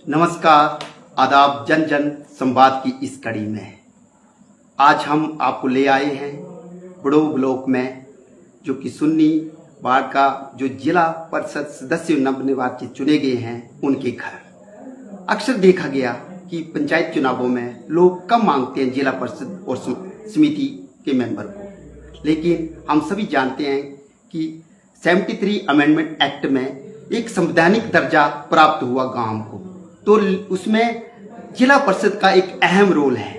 नमस्कार, आदाब। जन जन संवाद की इस कड़ी में आज हम आपको ले आए हैं बड़ो ब्लॉक में, जो कि सुन्नी वार्ड का जो जिला परिषद सदस्य नवनिर्वाचित चुने गए हैं उनके घर। अक्सर देखा गया कि पंचायत चुनावों में लोग कम मांगते हैं जिला परिषद और समिति के मेंबर को, लेकिन हम सभी जानते हैं कि 73 अमेंडमेंट एक्ट में एक संवैधानिक दर्जा प्राप्त हुआ गांव को, तो उसमें जिला परिषद का एक अहम रोल है।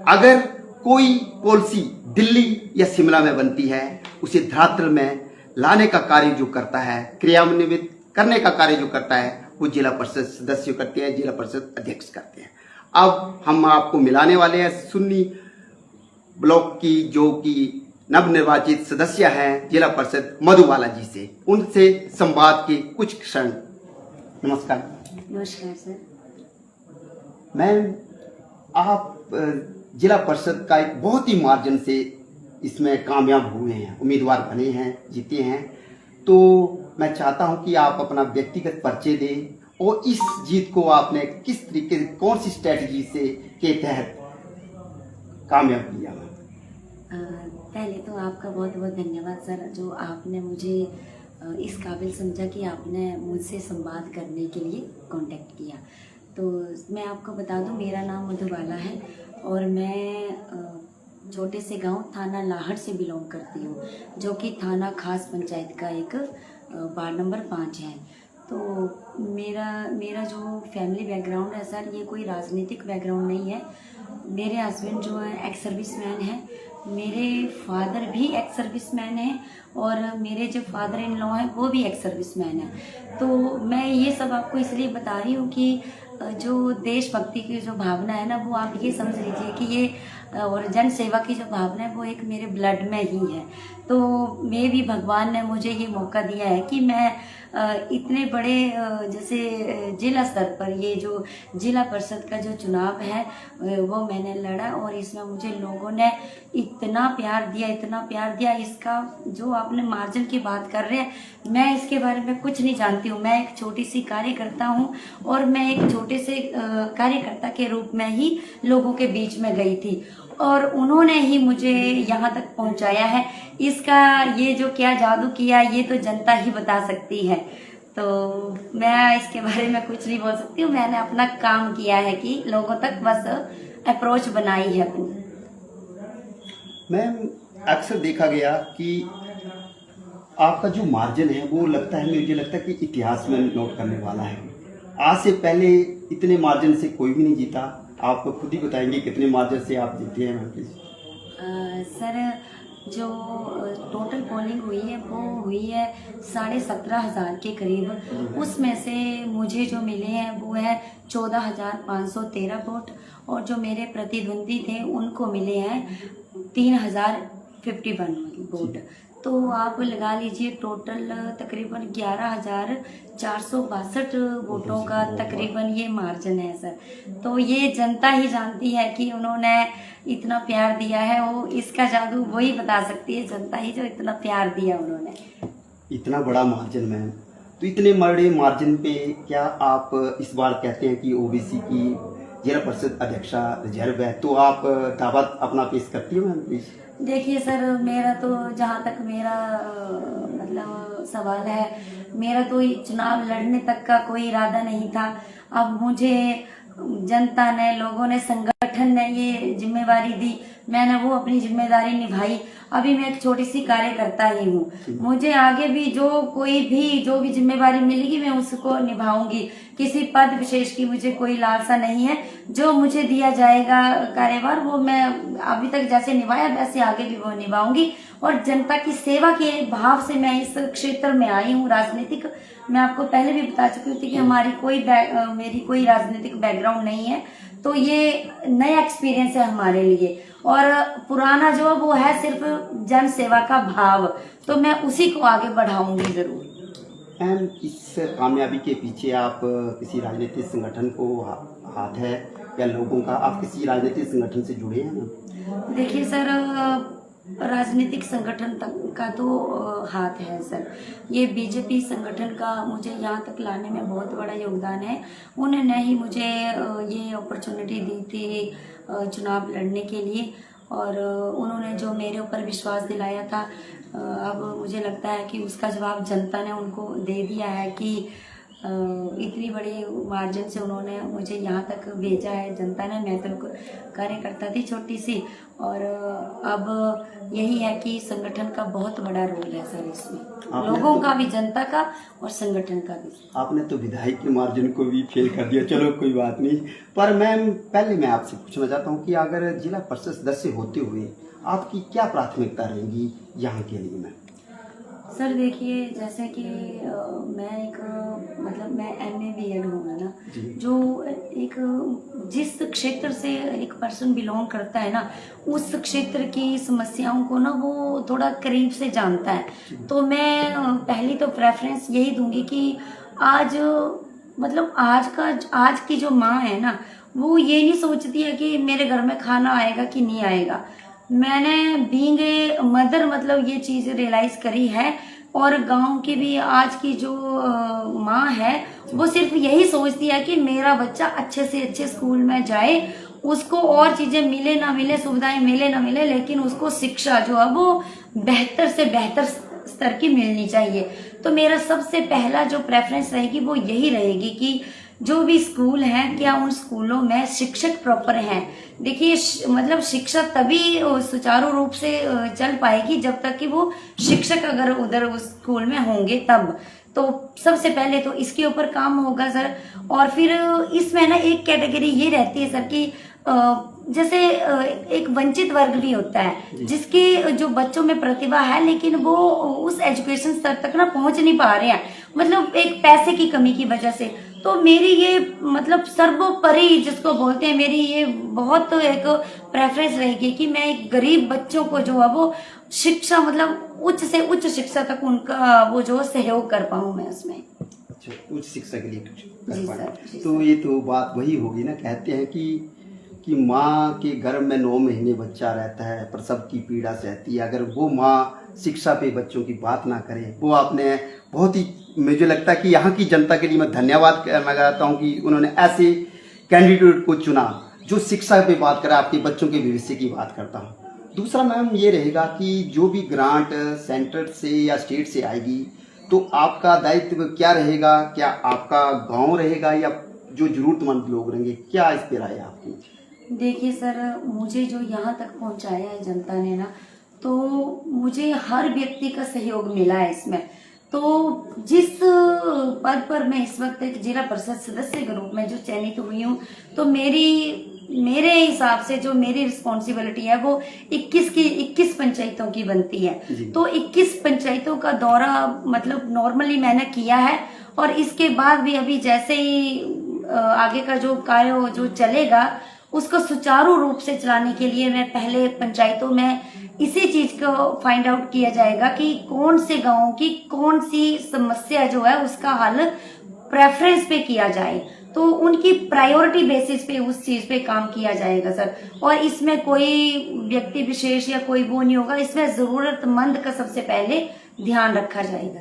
अगर कोई पॉलिसी दिल्ली या शिमला में बनती है, उसे धरातल में लाने का कार्य जो करता है, क्रियान्वित करने का कार्य जो करता है, वो जिला परिषद सदस्य करते हैं, जिला परिषद अध्यक्ष करते हैं। अब हम आपको मिलाने वाले हैं सुन्नी ब्लॉक की जो कि नवनिर्वाचित सदस्य हैं जिला परिषद मधुबाला जी से, उनसे संवाद के कुछ क्षण। नमस्कार। नमस्कार सर। मैम, आप जिला परिषद का एक बहुत ही मार्जिन से इसमें कामयाब हुए हैं, उम्मीदवार बने हैं, जीते हैं, तो मैं चाहता हूं कि आप अपना व्यक्तिगत परिचय दें और इस जीत को आपने किस तरीके, कौन सी स्ट्रेटजी से के तहत कामयाब किया। पहले तो आपका बहुत बहुत धन्यवाद सर, जो आपने मुझे इस काबिल समझा कि आपने मुझसे संवाद करने के लिए कांटेक्ट किया। तो मैं आपको बता दूं, मेरा नाम मधुबाला है और मैं छोटे से गांव थाना लाहड़ से बिलोंग करती हूं, जो कि थाना खास पंचायत का एक वार्ड नंबर 5 है। तो मेरा जो फैमिली बैकग्राउंड है सर, ये कोई राजनीतिक बैकग्राउंड नहीं है। मेरे हस्बैंड जो है एक्स सर्विसमैन है, मेरे फादर भी एक्स सर्विसमैन है और मेरे जो फादर इन लॉ हैं वो भी एक्स सर्विसमैन है। तो मैं ये सब आपको इसलिए बता रही हूँ कि जो देशभक्ति की जो भावना है ना, वो आप ये समझ लीजिए कि ये और जन सेवा की जो भावना है वो एक मेरे ब्लड में ही है। तो मैं भी, भगवान ने मुझे ये मौका दिया है कि मैं इतने बड़े जैसे जिला स्तर पर ये जो जिला परिषद का जो चुनाव है वो मैंने लड़ा और इसमें मुझे लोगों ने इतना प्यार दिया। इसका जो आपने मार्जिन की बात कर रहे हैं, मैं इसके बारे में कुछ नहीं जानती हूँ। मैं एक छोटी सी कार्यकर्ता हूँ और मैं एक छोटे से कार्यकर्ता के रूप में ही लोगों के बीच में गई थी और उन्होंने ही मुझे यहाँ तक पहुँचाया है। इसका ये जो क्या जादू किया, ये तो जनता ही बता सकती है। तो मैं इसके बारे में कुछ नहीं बोल सकती हूँ। मैंने अपना काम किया है कि लोगों तक बस अप्रोच बनाई है अपनी। मैम, अक्सर देखा गया कि आपका जो मार्जिन है वो लगता है, मुझे लगता है कि इतिहास में नोट करने वाला है। आज से पहले इतने मार्जिन से कोई भी नहीं जीता। आप खुद ही बताएंगे कितने मार्जिन से आप जीते हैं मैम प्लीज। सर, जो टोटल पोलिंग हुई है वो हुई है 17,500 के करीब। उसमें से मुझे जो मिले हैं वो है 14,513 वोट और जो मेरे प्रतिद्वंदी थे उनको मिले हैं 3,051 वोट। तो आप लगा लीजिए टोटल तकरीबन 11,462 वोटों का तकरीबन ये मार्जिन है सर। तो ये जनता ही जानती है कि उन्होंने इतना प्यार दिया है, वो इसका जादू वही बता सकती है, जनता ही जो इतना प्यार दिया उन्होंने। इतना बड़ा मार्जिन में, तो इतने बड़े मार्जिन पे क्या आप इस बार कहते हैं कि ओबीसी की जिला परिषद अध्यक्षा रिजर्व है, तो आप दावा अपना पेश करती हो मैम प्लीज। देखिए सर, मेरा तो जहाँ तक मेरा मतलब सवाल है, मेरा तो चुनाव लड़ने तक का कोई इरादा नहीं था। अब मुझे जनता ने, लोगों ने, संगठन ने ये जिम्मेवारी दी, मैंने वो अपनी जिम्मेदारी निभाई। अभी मैं एक छोटी सी कार्यकर्ता ही हूँ। मुझे आगे भी जो भी जिम्मेवारी मिलेगी मैं उसको निभाऊंगी। किसी पद विशेष की मुझे कोई लालसा नहीं है। जो मुझे दिया जाएगा कार्यभार वो मैं अभी तक जैसे निभाया वैसे आगे भी वो निभाऊंगी और जनता की सेवा के भाव से मैं इस क्षेत्र में आई हूँ राजनीतिक। मैं आपको पहले भी बता चुकी थी कि मेरी कोई राजनीतिक बैकग्राउंड नहीं है, तो ये नया एक्सपीरियंस है हमारे लिए। और पुराना जो वो है सिर्फ जन सेवा का भाव, तो मैं उसी को आगे बढ़ाऊंगी जरूर। मैम, इस कामयाबी के पीछे आप किसी राजनीतिक संगठन को हाथ है या लोगों का, आप किसी राजनीतिक संगठन से जुड़े हैं ना? देखिए सर, राजनीतिक संगठन तक का तो हाथ है सर। ये बीजेपी संगठन का मुझे यहाँ तक लाने में बहुत बड़ा योगदान है। उन्होंने ही मुझे ये अपॉर्चुनिटी दी थी चुनाव लड़ने के लिए, और उन्होंने जो मेरे ऊपर विश्वास दिलाया था, अब मुझे लगता है कि उसका जवाब जनता ने उनको दे दिया है कि इतनी बड़ी मार्जिन से उन्होंने मुझे यहाँ तक भेजा है जनता ने। मैं तो कार्यकर्ता थी छोटी सी, और अब यही है कि संगठन का बहुत बड़ा रोल है सर इसमें, लोगों का भी, जनता का और संगठन का भी। आपने तो विधायक के मार्जिन को भी फेल कर दिया, चलो कोई बात नहीं। पर मैम पहले मैं आपसे पूछना चाहता हूँ कि अगर जिला परिषद सदस्य होते हुए आपकी क्या प्राथमिकता रहेगी यहाँ के लिए? मैम सर देखिए, जैसे कि मैं एक मतलब मैं MA B.Ed हूँ ना, जो एक जिस क्षेत्र से एक पर्सन बिलोंग करता है ना, उस क्षेत्र की समस्याओं को ना वो थोड़ा करीब से जानता है। तो मैं पहली तो प्रेफरेंस यही दूंगी कि आज मतलब आज की जो माँ है ना, वो ये नहीं सोचती है कि मेरे घर में खाना आएगा कि नहीं आएगा। मैंने बीइंग ए मदर मतलब ये चीज़ रियलाइज करी है, और गांव की भी आज की जो माँ है वो सिर्फ यही सोचती है कि मेरा बच्चा अच्छे से अच्छे स्कूल में जाए, उसको और चीज़ें मिले ना मिले, सुविधाएं मिले ना मिले, लेकिन उसको शिक्षा जो है वो बेहतर से बेहतर स्तर की मिलनी चाहिए। तो मेरा सबसे पहला जो प्रेफरेंस रहेगी वो यही रहेगी कि जो भी स्कूल हैं, क्या उन स्कूलों में शिक्षक प्रॉपर हैं। देखिए मतलब शिक्षा तभी सुचारू रूप से चल पाएगी जब तक कि वो शिक्षक अगर उधर उस स्कूल में होंगे तब। तो सबसे पहले तो इसके ऊपर काम होगा सर। और फिर इसमें ना एक कैटेगरी ये रहती है सर कि जैसे एक वंचित वर्ग भी होता है जिसके जो बच्चों में प्रतिभा है, लेकिन वो उस एजुकेशन स्तर तक ना पहुंच नहीं पा रहे हैं, मतलब एक पैसे की कमी की वजह से। तो मेरी ये मतलब सर्वोपरि जिसको बोलते हैं, मेरी ये बहुत एक प्रेफरेंस रहेगी कि मैं एक गरीब बच्चों को जो है वो शिक्षा मतलब उच्च से उच्च शिक्षा तक उनका वो जो सहयोग कर पाऊं मैं उसमें। अच्छा, उच्च शिक्षा के लिए कुछ जी कर सर, पाए। तो ये तो बात वही होगी ना, कहते हैं कि माँ के गर्भ में 9 महीने बच्चा रहता है, प्रसव की पीड़ा सहती है। अगर वो माँ शिक्षा पे बच्चों की बात ना करे, वो आपने बहुत ही, मुझे लगता है कि यहाँ की जनता के लिए मैं धन्यवाद करना चाहता हूँ कि उन्होंने ऐसे कैंडिडेट को चुना जो शिक्षा पे बात करे, आपके बच्चों के भविष्य की बात करता हूँ। दूसरा मैम ये रहेगा कि जो भी ग्रांट सेंटर से या स्टेट से आएगी तो आपका दायित्व क्या रहेगा? क्या आपका गाँव रहेगा या जो जरूरतमंद लोग रहेंगे? क्या इस पे राय है आपकी? देखिए सर, मुझे जो यहाँ तक पहुँचाया है जनता ने ना, तो मुझे हर व्यक्ति का सहयोग मिला है इसमें। तो जिस पद पर मैं इस वक्त एक जिला परिषद सदस्य के रूप में जो चयनित हुई हूँ, तो मेरे हिसाब से जो मेरी रिस्पॉन्सिबिलिटी है वो 21 पंचायतों की बनती है। तो 21 पंचायतों का दौरा मतलब नॉर्मली मैंने किया है, और इसके बाद भी अभी जैसे ही आगे का जो कार्य जो चलेगा उसको सुचारू रूप से चलाने के लिए मैं पहले पंचायतों में इसी चीज को फाइंड आउट किया जाएगा कि कौन से गांवों की कौन सी समस्या जो है उसका हल प्रेफरेंस पे किया जाए। तो उनकी प्रायोरिटी बेसिस पे उस चीज पे काम किया जाएगा सर। और इसमें कोई व्यक्ति विशेष या कोई वो नहीं होगा, इसमें जरूरतमंद का सबसे पहले ध्यान रखा जाएगा।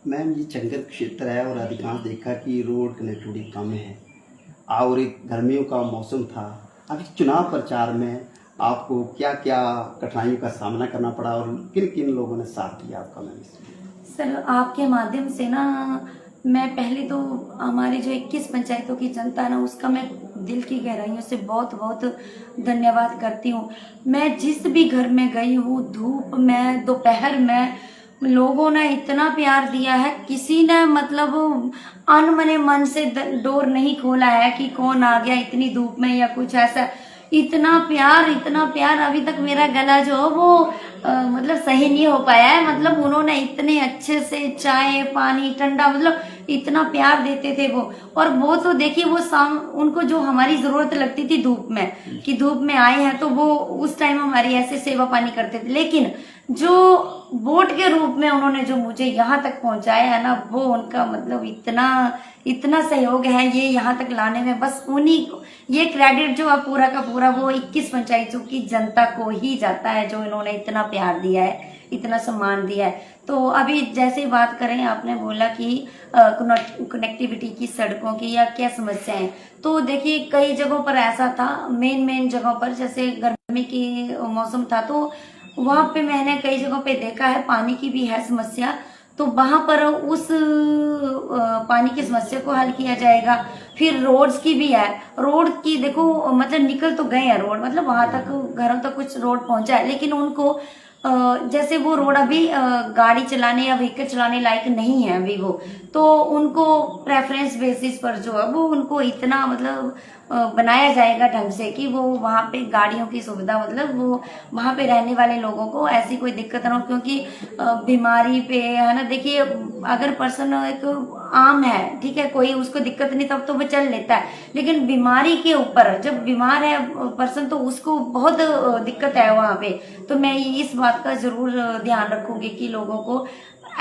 मैम ये जंगल क्षेत्र है और अधिकांश देखा कि रोड कनेक्टिविटी कम है, और एक गर्मियों का मौसम था। अभी चुनाव प्रचार में आपको क्या क्या कठिनाइयों का सामना करना पड़ा और किन किन लोगों ने साथ दिया आपका? मैम सर आपके माध्यम से ना मैं पहले तो हमारी जो 21 पंचायतों की जनता है ना, उसका मैं दिल की गहराइयों से बहुत बहुत धन्यवाद करती हूँ। मैं जिस भी घर में गई हूँ, धूप में दोपहर में, लोगों ने इतना प्यार दिया है। किसी ने मतलब अनमने मन से डोर नहीं खोला है कि कौन आ गया इतनी धूप में या कुछ ऐसा। इतना प्यार अभी तक मेरा गला जो है वो मतलब सही नहीं हो पाया है। मतलब उन्होंने इतने अच्छे से चाय पानी ठंडा मतलब इतना प्यार देते थे वो। और वो तो देखिए वो शाम उनको जो हमारी जरूरत लगती थी धूप में, कि धूप में आए हैं, तो वो उस टाइम हमारी ऐसे सेवा पानी करते थे। लेकिन जो वोट के रूप में उन्होंने जो मुझे यहाँ तक पहुंचाया है ना, वो उनका मतलब इतना सहयोग है ये यहाँ तक लाने में। बस उन्हीं ये क्रेडिट जो अब पूरा का पूरा वो 21 पंचायतों की जनता को ही जाता है, जो इन्होंने इतना प्यार दिया है, इतना सम्मान दिया है। तो अभी जैसे बात करें, आपने बोला कि कनेक्टिविटी की, सड़कों की या क्या समस्या है, तो देखिए कई जगहों पर ऐसा था, मेन जगहों पर जैसे गर्मी की मौसम था, तो वहां पे मैंने कई जगहों पे देखा है पानी की भी है समस्या। तो वहां पर उस पानी की समस्या को हल किया जाएगा। फिर रोड्स की भी है, रोड की देखो मतलब निकल तो गए हैं रोड, मतलब वहां तक घरों तक कुछ रोड पहुंचा है, लेकिन उनको जैसे वो रोड अभी गाड़ी चलाने या व्हीकल चलाने लायक नहीं है अभी वो, तो उनको प्रेफरेंस बेसिस पर जो है वो उनको इतना मतलब बनाया जाएगा ढंग से कि वो वहां पे गाड़ियों की सुविधा, मतलब वो वहां पे रहने वाले लोगों को ऐसी कोई दिक्कत ना हो। क्योंकि बीमारी पे है ना, देखिए अगर पर्सन एक आम है, ठीक है, कोई उसको दिक्कत नहीं तब तो वो चल लेता है, लेकिन बीमारी के ऊपर जब बीमार है पर्सन तो उसको बहुत दिक्कत है वहां पे। तो मैं इस बात का जरूर ध्यान रखूंगी कि लोगों को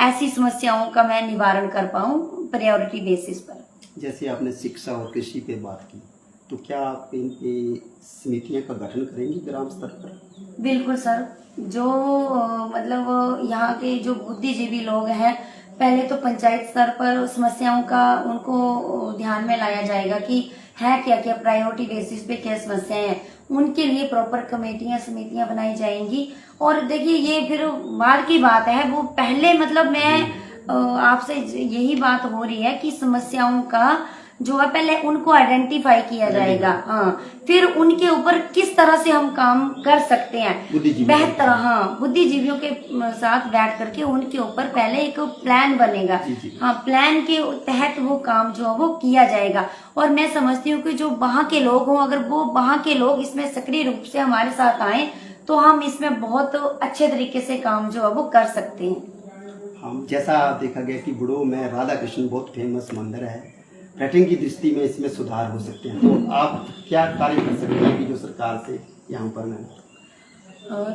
ऐसी समस्याओं का मैं निवारण कर पाऊं प्रायोरिटी बेसिस पर। जैसे आपने शिक्षा और कृषि पे बात की, तो क्या आप इन पे समितियों का गठन करेंगी ग्राम स्तर पर? बिल्कुल सर, जो मतलब यहाँ के जो बुद्धिजीवी लोग हैं, पहले तो पंचायत स्तर पर समस्याओं का उनको ध्यान में लाया जाएगा कि है क्या क्या प्रायोरिटी बेसिस पे क्या समस्याएं हैं, उनके लिए प्रॉपर कमेटियां समितियां बनाई जाएंगी। और देखिए ये फिर बाद की बात है, वो पहले मतलब मैं आपसे यही बात हो रही है कि समस्याओं का जो है पहले उनको आइडेंटिफाई किया जाएगा, हाँ, फिर उनके ऊपर किस तरह से हम काम कर सकते हैं बेहतर, हाँ, बुद्धिजीवियों के साथ बैठ करके उनके ऊपर पहले एक प्लान बनेगा, हाँ, प्लान के तहत वो काम जो है वो किया जाएगा। और मैं समझती हूँ कि जो वहाँ के लोग हों, अगर वो वहाँ के लोग इसमें सक्रिय रूप से हमारे साथ आए तो हम इसमें बहुत अच्छे तरीके से काम जो है वो कर सकते हैं। हम जैसा देखा गया कि बुड़ो में राधा कृष्ण बहुत फेमस मंदिर है, पर्यटन की दृष्टि में इसमें सुधार हो सकते हैं, तो आप क्या कार्य कर सकते हैं कि जो सरकार से यहाँ पर मैंने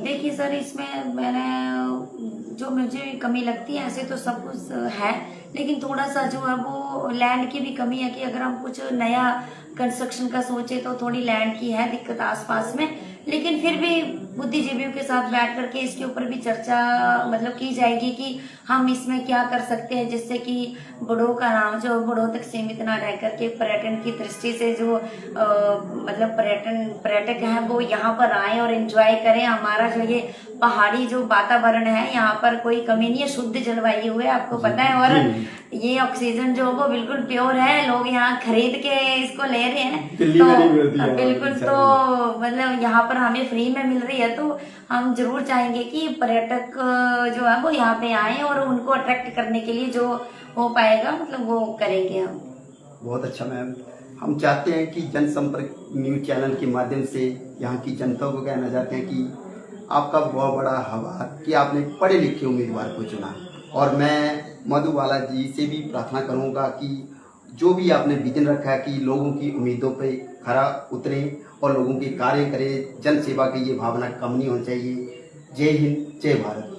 देखिए सर, इसमें मैंने जो मुझे कमी लगती है, ऐसे तो सब कुछ है, लेकिन थोड़ा सा जो है वो लैंड की भी कमी है कि अगर हम कुछ नया कंस्ट्रक्शन का सोचे तो थोड़ी लैंड की है दिक्कत आसपास में। लेकिन फिर भी बुद्धिजीवियों के साथ बैठ करके इसके ऊपर भी चर्चा मतलब की जाएगी कि हम इसमें क्या कर सकते हैं, जिससे कि बुड़ो का नाम जो बुड़ो तक सीमित ना रह करके पर्यटन की दृष्टि से जो मतलब पर्यटक हैं वो यहाँ पर आए और एंजॉय करें। हमारा जो ये पहाड़ी जो वातावरण है, यहाँ पर कोई कमी नहीं है, शुद्ध जलवायु है, आपको पता है, और ये ऑक्सीजन जो वो बिल्कुल प्योर है, लोग यहाँ खरीद के इसको ले रहे हैं, तो बिल्कुल, तो मतलब यहाँ पर हमें फ्री में मिल रही है, तो हम जरूर चाहेंगे कि पर्यटक जो है वो यहाँ पे आए और उनको अट्रैक्ट करने के लिए जो हो पाएगा मतलब वो करेंगे हम। बहुत अच्छा मैम, हम चाहते हैं कि जनसंपर्क न्यूज चैनल के माध्यम से यहाँ की जनता को कहना चाहते हैं कि आपका बहुत बड़ा आभार कि आपने पढ़े लिखे उम्मीदवार को चुना, और मैं मधुबाला जी से भी प्रार्थना करूँगा कि जो भी आपने विजन रखा है कि लोगों की उम्मीदों पे खरा उतरे और लोगों के कार्य करें, जन सेवा की ये भावना कम नहीं होनी चाहिए। जय हिंद, जय भारत।